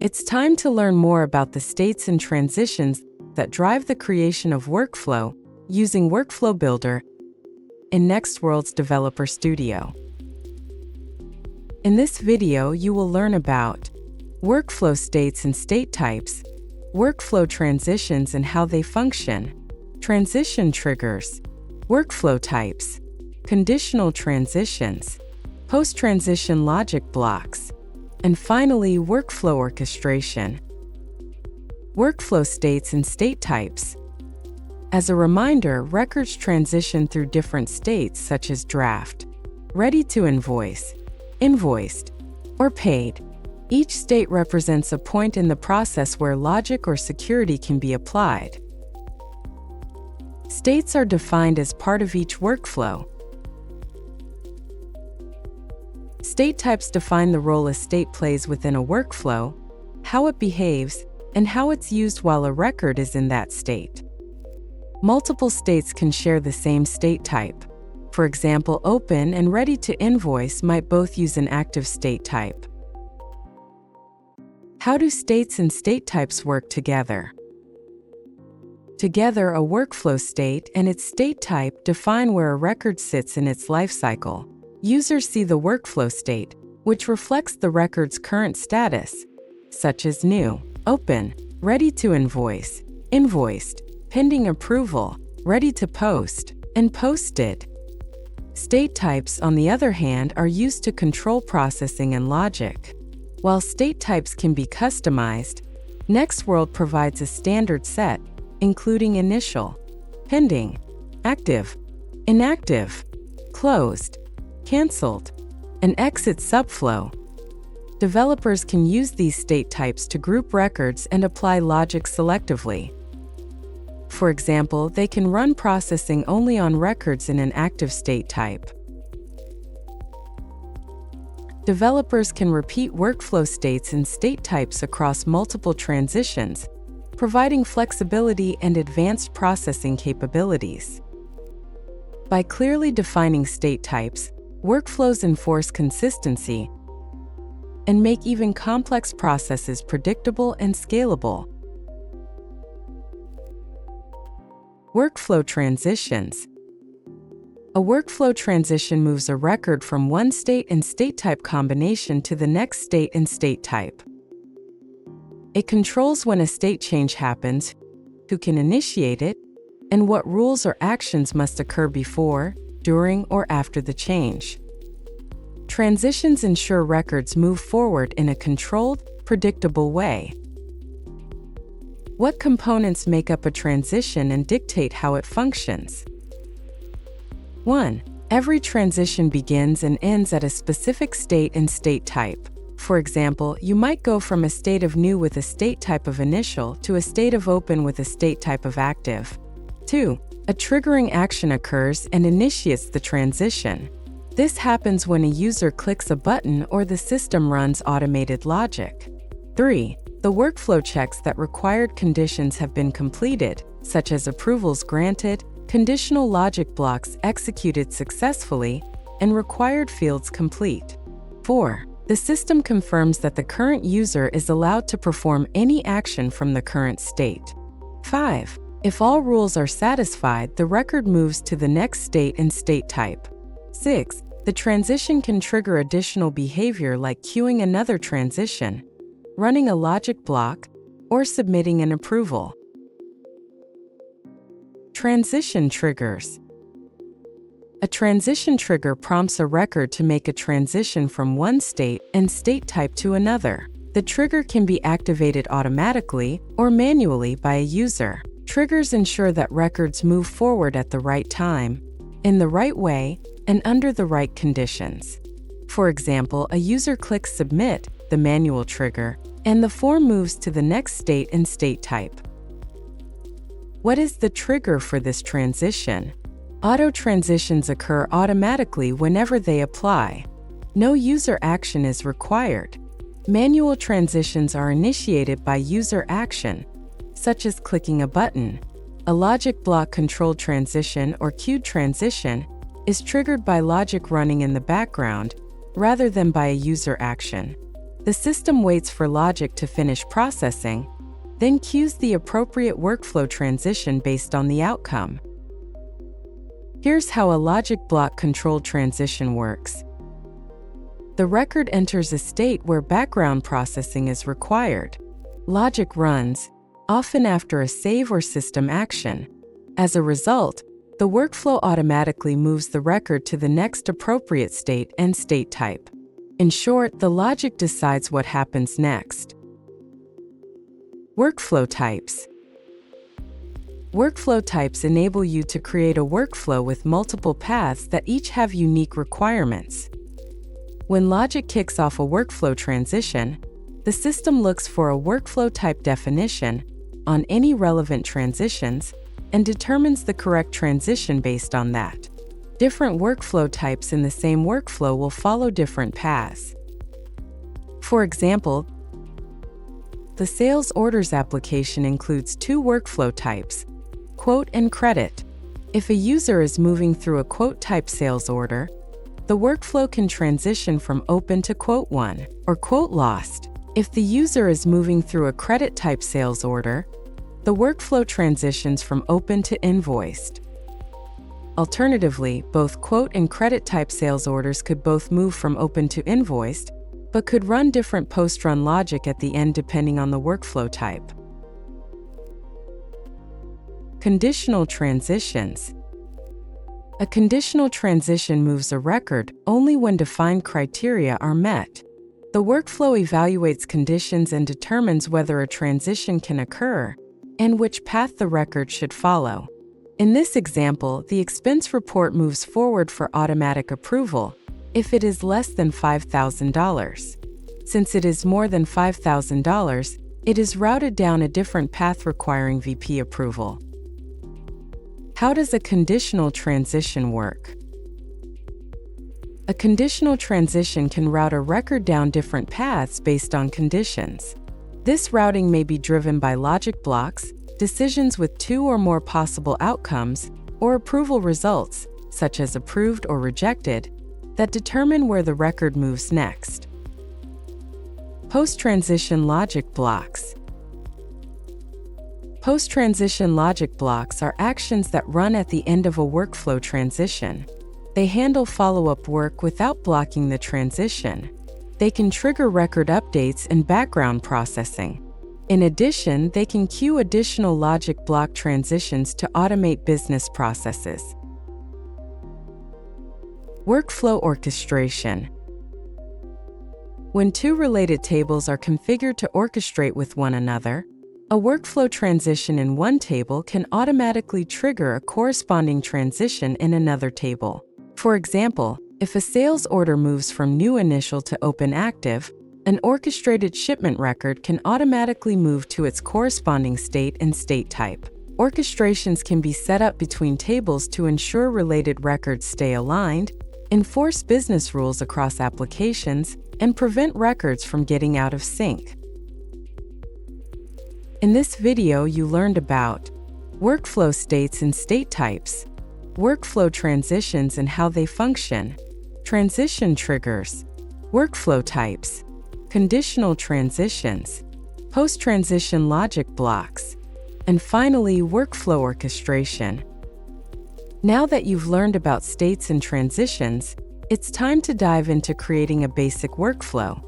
It's time to learn more about the states and transitions that drive the creation of workflow using Workflow Builder in Nextworld's Developer Studio. In this video, you will learn about workflow states and state types, workflow transitions and how they function, transition triggers, workflow types, conditional transitions, post-transition logic blocks, and finally, workflow orchestration. Workflow states and state types. As a reminder, records transition through different states such as draft, ready to invoice, invoiced, or paid. Each state represents a point in the process where logic or security can be applied. States are defined as part of each workflow. State types define the role a state plays within a workflow, how it behaves, and how it's used while a record is in that state. Multiple states can share the same state type. For example, open and ready to invoice might both use an active state type. How do states and state types work together? Together, a workflow state and its state type define where a record sits in its lifecycle. Users see the workflow state, which reflects the record's current status, such as new, open, ready to invoice, invoiced, pending approval, ready to post, and posted. State types, on the other hand, are used to control processing and logic. While state types can be customized, Nextworld provides a standard set, including initial, pending, active, inactive, closed, canceled, and exit subflow. Developers can use these state types to group records and apply logic selectively. For example, they can run processing only on records in an active state type. Developers can repeat workflow states and state types across multiple transitions, providing flexibility and advanced processing capabilities. By clearly defining state types, workflows enforce consistency and make even complex processes predictable and scalable. Workflow transitions. A workflow transition moves a record from one state and state type combination to the next state and state type. It controls when a state change happens, who can initiate it, and what rules or actions must occur before, during, or after the change. Transitions ensure records move forward in a controlled, predictable way. What components make up a transition and dictate how it functions? 1. Every transition begins and ends at a specific state and state type. For example, you might go from a state of new with a state type of initial to a state of open with a state type of active. 2. A triggering action occurs and initiates the transition. This happens when a user clicks a button or the system runs automated logic. 3. The workflow checks that required conditions have been completed, such as approvals granted, conditional logic blocks executed successfully, and required fields complete. 4. The system confirms that the current user is allowed to perform any action from the current state. 5. If all rules are satisfied, the record moves to the next state and state type. 6. The transition can trigger additional behavior like queuing another transition, running a logic block, or submitting an approval. Transition triggers. A transition trigger prompts a record to make a transition from one state and state type to another. The trigger can be activated automatically or manually by a user. Triggers ensure that records move forward at the right time, in the right way, and under the right conditions. For example, a user clicks Submit, the manual trigger, and the form moves to the next state and state type. What is the trigger for this transition? Auto transitions occur automatically whenever they apply. No user action is required. Manual transitions are initiated by user action, such as clicking a button. A logic block controlled transition or queued transition is triggered by logic running in the background rather than by a user action. The system waits for logic to finish processing, then cues the appropriate workflow transition based on the outcome. Here's how a logic block-controlled transition works. The record enters a state where background processing is required. Logic runs, often after a save or system action. As a result, the workflow automatically moves the record to the next appropriate state and state type. In short, the logic decides what happens next. Workflow types. Workflow types enable you to create a workflow with multiple paths that each have unique requirements. When logic kicks off a workflow transition, the system looks for a workflow type definition on any relevant transitions and determines the correct transition based on that. Different workflow types in the same workflow will follow different paths. For example, the sales orders application includes two workflow types, quote and credit. If a user is moving through a quote-type sales order, the workflow can transition from open to quote won or quote lost. If the user is moving through a credit-type sales order, the workflow transitions from open to invoiced. Alternatively, both quote and credit-type sales orders could both move from open to invoiced, but could run different post-run logic at the end depending on the workflow type. Conditional transitions. A conditional transition moves a record only when defined criteria are met. The workflow evaluates conditions and determines whether a transition can occur and which path the record should follow. In this example, the expense report moves forward for automatic approval if it is less than $5,000. Since it is more than $5,000, it is routed down a different path requiring VP approval. How does a conditional transition work? A conditional transition can route a record down different paths based on conditions. This routing may be driven by logic blocks, decisions with two or more possible outcomes, or approval results, such as approved or rejected, that determine where the record moves next. Post-transition logic blocks. Post-transition logic blocks are actions that run at the end of a workflow transition. They handle follow-up work without blocking the transition. They can trigger record updates and background processing. In addition, they can queue additional logic block transitions to automate business processes. Workflow orchestration. When two related tables are configured to orchestrate with one another, a workflow transition in one table can automatically trigger a corresponding transition in another table. For example, if a sales order moves from new initial to open active, an orchestrated shipment record can automatically move to its corresponding state and state type. Orchestrations can be set up between tables to ensure related records stay aligned, enforce business rules across applications, and prevent records from getting out of sync. In this video, you learned about workflow states and state types, workflow transitions and how they function, transition triggers, workflow types, conditional transitions, post-transition logic blocks, and finally, workflow orchestration. Now that you've learned about states and transitions, it's time to dive into creating a basic workflow.